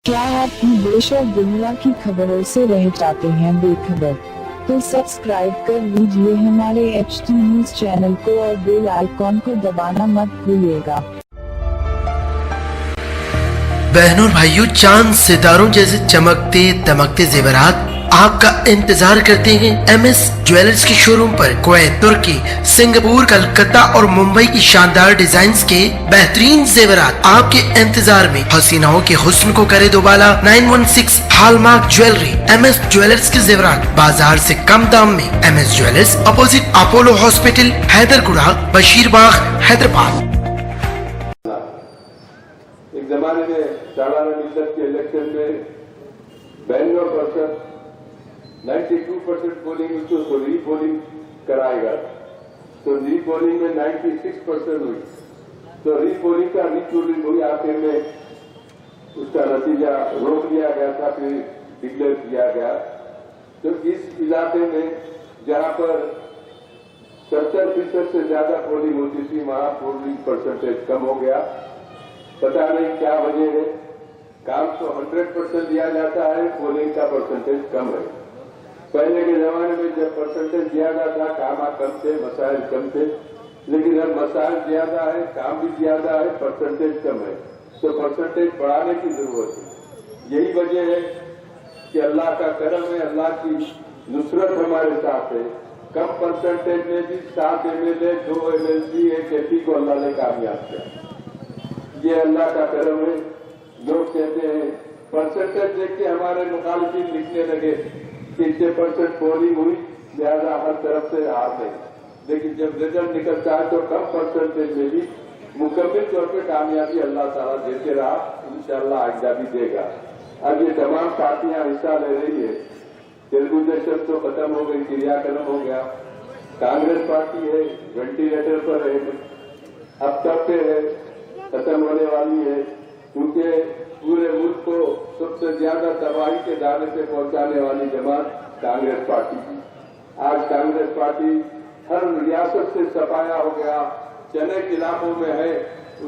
क्या आप देश और दुनिया की खबरों से रह जाते हैं बेखबर? तो सब्सक्राइब कर लीजिए हमारे HT न्यूज चैनल को और बेल आइकॉन को दबाना मत भूलिएगा। बहनों और भाइयों, चांद सितारों जैसे चमकते दमकते जेवरात आपका इंतजार करते हैं MS ज्वेलर्स के शोरूम पर। कुवैत, तुर्की, सिंगापुर, कलकत्ता और मुंबई की शानदार डिजाइन्स के बेहतरीन जेवरात आपके इंतजार में। हसीनाओं के हुस्न को करे दोबाला। 916 हॉलमार्क ज्वेलरी। MS ज्वेलर्स के जेवरात बाजार से कम दाम में। MS jewellers, opposite Apollo hospital, Hyderguda, Basheerbagh, Hyderabad. एक जमाने में सालाना मिल्लत के इलेक्शन में 92% पोलिंग उसको रीपोलिंग कराएगा, तो रीपोलिंग में 96% हुई, तो रीपोलिंग का रीपोलिंग हुई। आखिर में उसका नतीजा रोक दिया गया था, फिर डिक्लेयर किया गया। तो इस इलाके में जहां पर 70% से ज्यादा पोलिंग होती थी, वहां पोलिंग परसेंटेज कम हो गया। पता नहीं क्या वजह है। काम तो 100% दिया जाता है, पोलिंग का परसेंटेज कम है। पहले के जमाने में जब परसेंटेज ज्यादा था, काम कम थे, मसाइल कम थे, लेकिन अब मसाइल ज्यादा है, काम भी ज्यादा है, परसेंटेज कम है, तो परसेंटेज बढ़ाने की जरूरत है। यही वजह है कि अल्लाह का करम है, अल्लाह की नुसरत हमारे साथ है। कम परसेंटेज में भी 7 MLA, 2 MLC, 1 MP को अल्लाह ने कामयाब किया। ये अल्लाह का करम है। लोग कहते हैं, परसेंटेज देख के हमारे मुखालिफिन लिखने लगे कि 6% पोलिंग हुई, लिहाजा हर तरफ से हार नहीं। लेकिन जब रिजल्ट निकलता है तो कम परसेंटेज में भी मुकम्मल तौर पर कामयाबी अल्लाह ताला देते रहा, इंशाअल्लाह आइंदा भी देगा। अब ये तमाम पार्टियां हिस्सा ले रही है। तेलुगु देशम तो खत्म हो गई, क्रियाक्रम हो गया। कांग्रेस पार्टी है, वेंटिलेटर पर है, अब तक पे है, खत्म होने वाली है, क्योंकि पूरे मुल्क को सबसे ज्यादा तबाही के दायरे पे पहुंचाने वाली जमात कांग्रेस पार्टी की। आज कांग्रेस पार्टी हर रियासत से सफाया हो गया, चने के इलाकों में है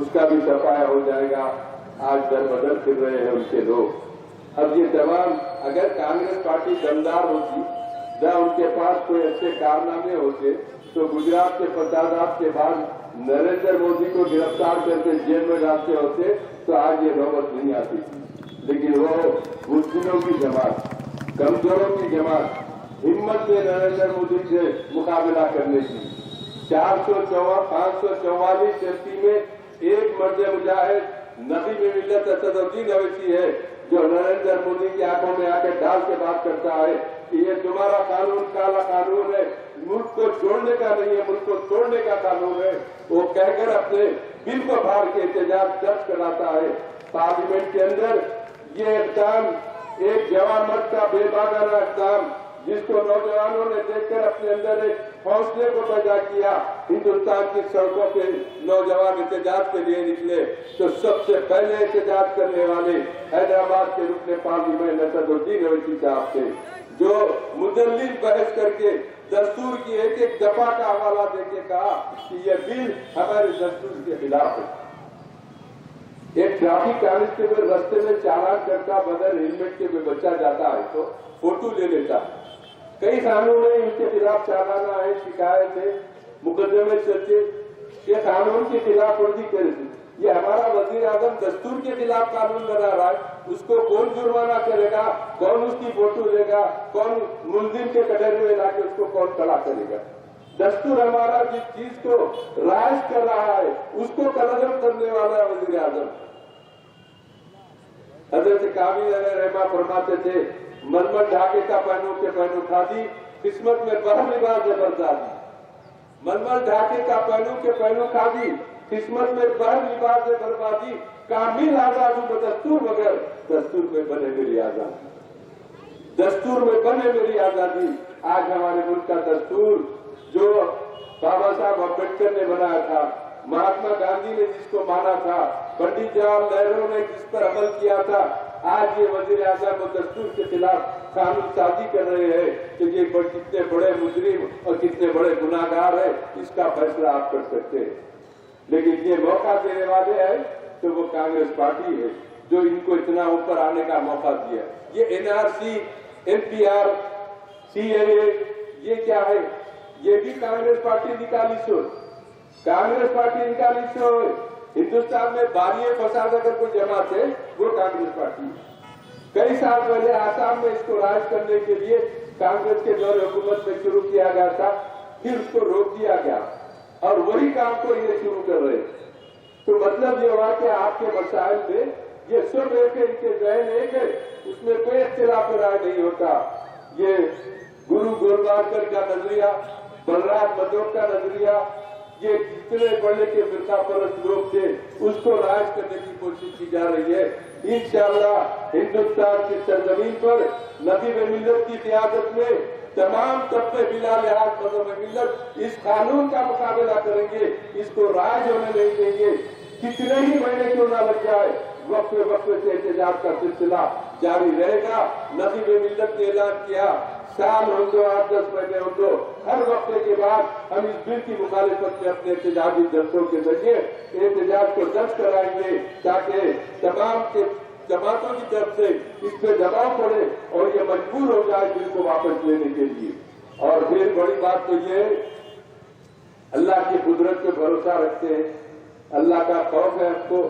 उसका भी सफाया हो जाएगा। आज दर बदर फिर रहे हैं उनके लोग। अब ये तमाम, अगर कांग्रेस पार्टी दमदार होती, या उनके पास कोई अच्छे कारनामे होते, तो गुजरात के फसादात के बाद नरेंद्र मोदी को गिरफ्तार करके जेल में डालते होते, तो आज ये नौबत नहीं आती। लेकिन वो मुस्लिमों की जमात, कमजोरों की जमात, हिम्मत में नरेंद्र मोदी से मुकाबला करने की। 544 MP में एक मर्द मुजाहिद नबी में मिल्लत असदुद्दीन अवैसी है, जो नरेंद्र मोदी की आंखों में आकर डाल के बात करता है कि ये तुम्हारा कानून काला कानून है, मुल्क को जोड़ने का नहीं है, मुल्क को तोड़ने का कानून है। वो कहकर अपने बिल को फाड़ के एहतजाज दर्ज कराता है पार्लियामेंट के अंदर। ये इक़दाम एक जवान मर्द का बेबागाना इक़दाम, जिसको नौजवानों ने देखकर अपने अंदर एक हौसले को पैदा किया। हिंदुस्तान की सड़कों पे नौजवान एहतजाज के लिए निकले, तो सबसे पहले एहतजाज करने वाले हैदराबाद के रुकने पार्लियामेंट असदुद्दीन अवैसी साहब थे, जो मुदल्लिल बहस करके दस्तूर की एक एक दफा का हवाला देके कहा कि यह बिल हमारे दस्तूर के खिलाफ है। एक ट्रैफिक कांस्टेबल रास्ते में चालान करता, बगैर हेलमेट के बच्चा जाता है तो फोटो ले लेता है। कई कानून है इनके खिलाफ चालाना है, शिकायत है, मुकदमे चलते, ये कानून के खिलाफ वर्जी करेगी। ये हमारा वजीर आजम दस्तूर के खिलाफ कानून बना रहा है, उसको कौन जुर्माना करेगा, कौन उसकी फोटो लेगा, कौन मुलजिम के कटहरे में लाके उसको कौन खड़ा करेगा। दस्तूर हमारा जिस चीज को राइज कर रहा है उसको कलअदम करने वाला है वजीर आजम। हजरत कामिल रहमा फरमाते थे, मलमल ढाके का पहनू के पहनू खादी, किस्मत में बहर लिबास बरसादी। मलमल ढाके का पहनू के पहनू खादी, किस्मत में बहर लिबास बर्बादी। कामिल आजादी दस्तूर बगैर, दस्तूर में बने मेरी आजादी, दस्तूर में बने मेरी आजादी। आज हमारे मुल्क का दस्तूर जो बाबा साहब अम्बेडकर ने बनाया था, महात्मा गांधी ने जिसको माना था, पंडित जवाहरलाल नेहरू ने जिस पर अमल किया था, आज ये वजीर आजम और दस्तूर के खिलाफ कानून साजी कर रहे हैं। तो ये कितने बड़े मुजरिम और कितने बड़े गुनाहगार है, इसका फैसला आप कर सकते हैं। लेकिन ये मौका देने वाले हैं तो वो कांग्रेस पार्टी है। जो इनको इतना ऊपर आने का मौका दिया। ये एनआरसी, एनपीआर, सीएए, ये क्या है? ये भी कांग्रेस पार्टी निकाली सो, कांग्रेस पार्टी निकाली सो। हिंदुस्तान में बारिये फसाद अगर कोई जमात है वो कांग्रेस पार्टी। कई साल पहले आसाम में इसको राज करने के लिए कांग्रेस के दौर हुकूमत में शुरू किया गया था, फिर उसको रोक दिया गया और वही काम को ये शुरू कर रहे। तो मतलब ये हुआ कि आपके मसाइल में ये सब एक इनके जहन एक है, उसमें कोई इख्तिलाफ राय नहीं होता। ये गुरु गोलवालकर का नजरिया, बलराज मधोक का नजरिया, ये जितने बड़े के फिरका परस्त लोग थे उसको राज करने की कोशिश की जा रही है। इंशाअल्लाह हिंदुस्तान की सरजमीन पर नबी मिल्लत की क़यादत में तमाम तबके बिला लिहाज मज़हब मिल्लत इस कानून का मुकाबला करेंगे, इसको राज होने नहीं देंगे। कितने ही महीने क्यों ना लग जाए, वक्त से एहतजाज का सिलसिला जारी रहेगा। नबी मिल्लत ने ऐलान किया, साल हो दो, 8-10 महीने हो दो, हर वक्त के बाद हम इस बिल की मुखालिफत में अपने एहतजाजी दस्तों के जरिए एहतजाज को दर्ज कराएंगे ताकि तमाम के जमातों की तरफ से इस पर दबाव पड़े और ये मजबूर हो जाए बिल को वापस लेने के लिए। और फिर बड़ी बात तो ये अल्लाह की कुदरत पे भरोसा रखते हैं, अल्लाह का खौफ है हमको।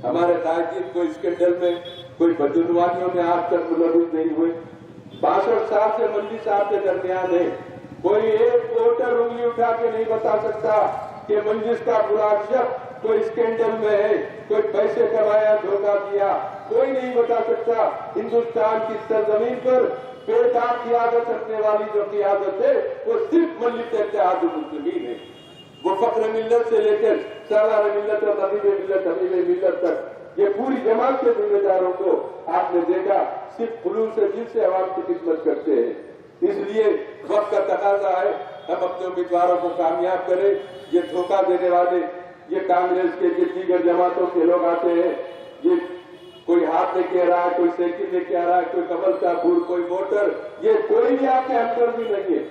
हमारे कायदीन को स्कैंडल में कोई बदनवानियों में आज तक मुलविस नहीं हुए। 62 साल से मंडी साहब के दरमियान है, कोई एक वोटर उंगली उठा के नहीं बता सकता कि मंजिस का बुरा शख्स कोई स्कैंडल में है, कोई पैसे कमाया, धोखा दिया, कोई नहीं बता सकता। हिंदुस्तान की सरजमीन पर बेदाग क़यादत रखने वाली जो क़यादत है वो सिर्फ मजलिस इत्तेहादुल मुस्लिमीन है। वो फक्र मिल्लत से लेकर सालार मिल्लत और नबी मिल्लत, हबीब मिल्लत तक ये पूरी जमात के जिम्मेदारों को आपने देखा सिर्फ खुलूस से दिल से आवाम की खिदमत करते हैं। इसलिए वक्त का तकाजा है हम अपने उम्मीदवारों को कामयाब करें। ये धोखा देने वाले, ये कांग्रेस के दीगर जमातों के लोग आते हैं, ये कोई हाथ में कह रहा है, कोई साइकिल में कह रहा है, कोई कमल का फूल, कोई मोटर, ये कोई भी आपके हमदर्द भी नहीं है।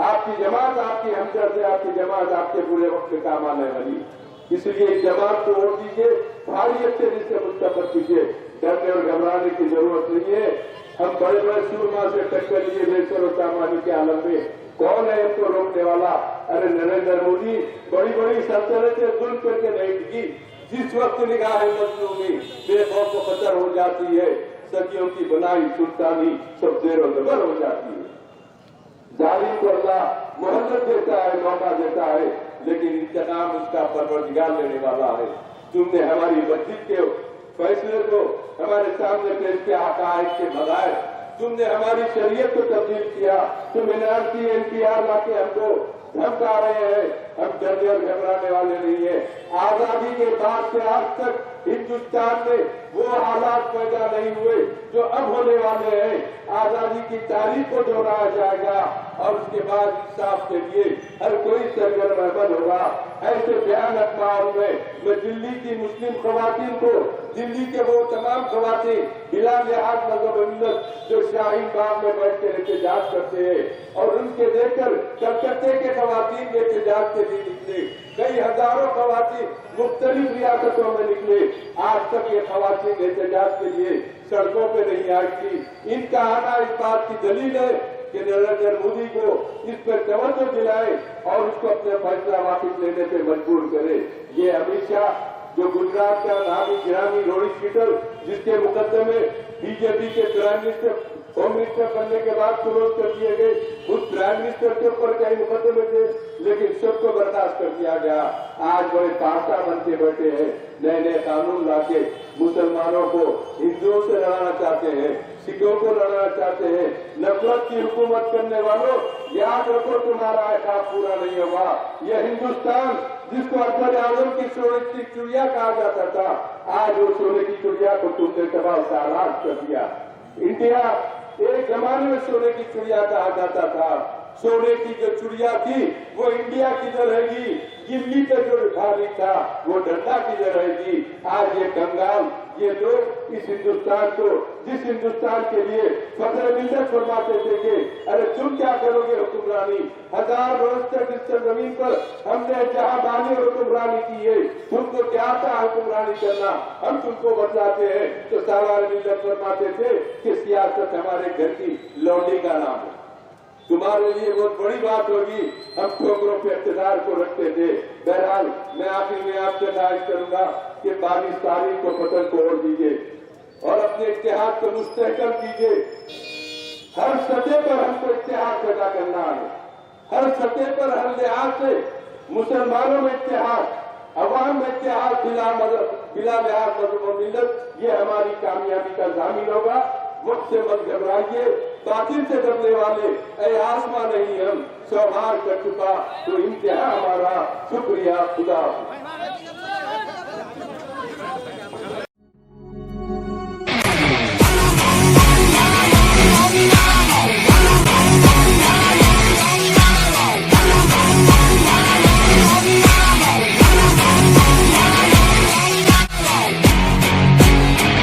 आपकी जमात आपकी हमदर्द है, आपकी जमात आपके बुरे वक्त में काम आने वाली। इसलिए इस जमात को वोट दीजिए, भारियत से जिससे मुस्तफर कीजिए, डरने और घबराने की जरूरत नहीं है। हम बड़े बड़े सूरमा से टक्कर लिए बेसर और सामानी के आलम में, कौन है इनको रोकने वाला? अरे नरेंद्र मोदी बड़ी बड़ी सल्तनतें जुल्म करके नहीं टिकी। जिस वक्त निगाह मजलूमी बेखौफ को खतर हो जाती है, सदियों की बनाई सुल्तानी सब जेरो जबर हो जाती है। जालिम को अल्लाह मोहब्बत देता है, मौका देता है, लेकिन इंतकाम उसका परवरदिगार लेने वाला है। तुमने हमारी मस्जिद के फैसले को हमारे सामने पेश किया, हकायक के बगैर तुमने हमारी शरीयत को तब्दील किया। तुम एनआरसी, एनपीआर लाके हमको धमका रहे हैं, हम डरने और घबराने वाले नहीं है। आजादी के बाद से आज तक हिंदुस्तान में वो हालात पैदा नहीं हुए जो अब होने वाले हैं। आजादी की तारीख को दोहराया जाएगा और उसके बाद इंसाफ के लिए हर कोई सरगर्म अमल होगा। ऐसे भयानक माहौल में मैं दिल्ली की मुस्लिम खवातीन को, दिल्ली के वो तमाम खवातीन बिला लिहाज मज़हब मिल्लत जो शाहीन बाग में बैठ के एहतजाज करते हैं और उनके देखकर कलकत्ते के खवातीन के एहतजाज के लिए निकले, कई हजारों खवातीन मुख्तलिफ रियासतों में निकले। आज तक ये खवातीन एहतजाज के लिए सड़कों पे नहीं आई थी। इनका आना इस बात की दलील है कि नरेंद्र मोदी को इस पर तवज्जो दिलाए और उसको अपने फैसला वापस लेने पे मजबूर करे। ये अमित शाह जो गुजरात का नामी गिरामी रोडी शीटल, जिसके मुकदमे बीजेपी के प्राइम मिनिस्टर, होम मिनिस्टर बनने के बाद क्लोज कर दिए गए, उस प्राइम मिनिस्टर के ऊपर कई मुकदमे थे, लेकिन सबको बर्दाश्त कर दिया गया। आज बड़े पासा बन के बैठे हैं, नए नए कानून लाके मुसलमानों को हिंदुओं से लड़ाना चाहते हैं, सिखों को लड़ाना चाहते हैं। नफरत की हुकूमत करने वालों, याद रखो तुम्हारा काम पूरा नहीं होगा। यह हिंदुस्तान जिसको अकबर आजम की सोने की चिड़िया कहा जाता था, आज वो सोने की चिड़िया को तुमने तबाह साराज कर दिया। इंडिया एक जमाने में सोने की चिड़िया कहा जाता था, सोने की जो चिड़िया थी वो इंडिया किधर रहेगी, गिल्ली पे जो भिखारी था वो डंडा किधर रहेगी। आज ये कंगाल, ये लोग इस हिंदुस्तान को, जिस हिंदुस्तान के लिए फखर मिल्लत फरमाते थे कि अरे तुम क्या करोगे हुक्मरानी, 1000 वर्ष तक इस जमीन पर हमने जहां बानी हुक्मरानी की है, तुमको क्या था हुक्मरानी करना, हम तुमको बतलाते हैं। तो सरवार मिल्लत फरमाते थे कि सियासत हमारे घर की लौंडी का नाम है, तुम्हारे लिए बहुत बड़ी बात होगी, हम ठोकरों पे इख्तियार को रखते थे। बहरहाल मैं आखिर में आपसे गुजारिश करूंगा कि 22 तारीख को पतन को ओढ़ दीजिए और अपने इत्तेहाद को मुस्तहकम कीजिए। हर सतह पर हमको इत्तेहाद पैदा करना है, हर सतह पर हर लिहाज से मुसलमानों में इत्तेहाद, अवाम में इत्तेहाद, बिला लिहाज मजहब और मिल्लत, ये हमारी कामयाबी का ज़ामिन होगा। वक्त से मत घबराइए, बातिल से डरने वाले ऐ आसमां नहीं हम, सौभार कर चुका तो इम्तिहान हमारा, शुक्रिया, खुदा।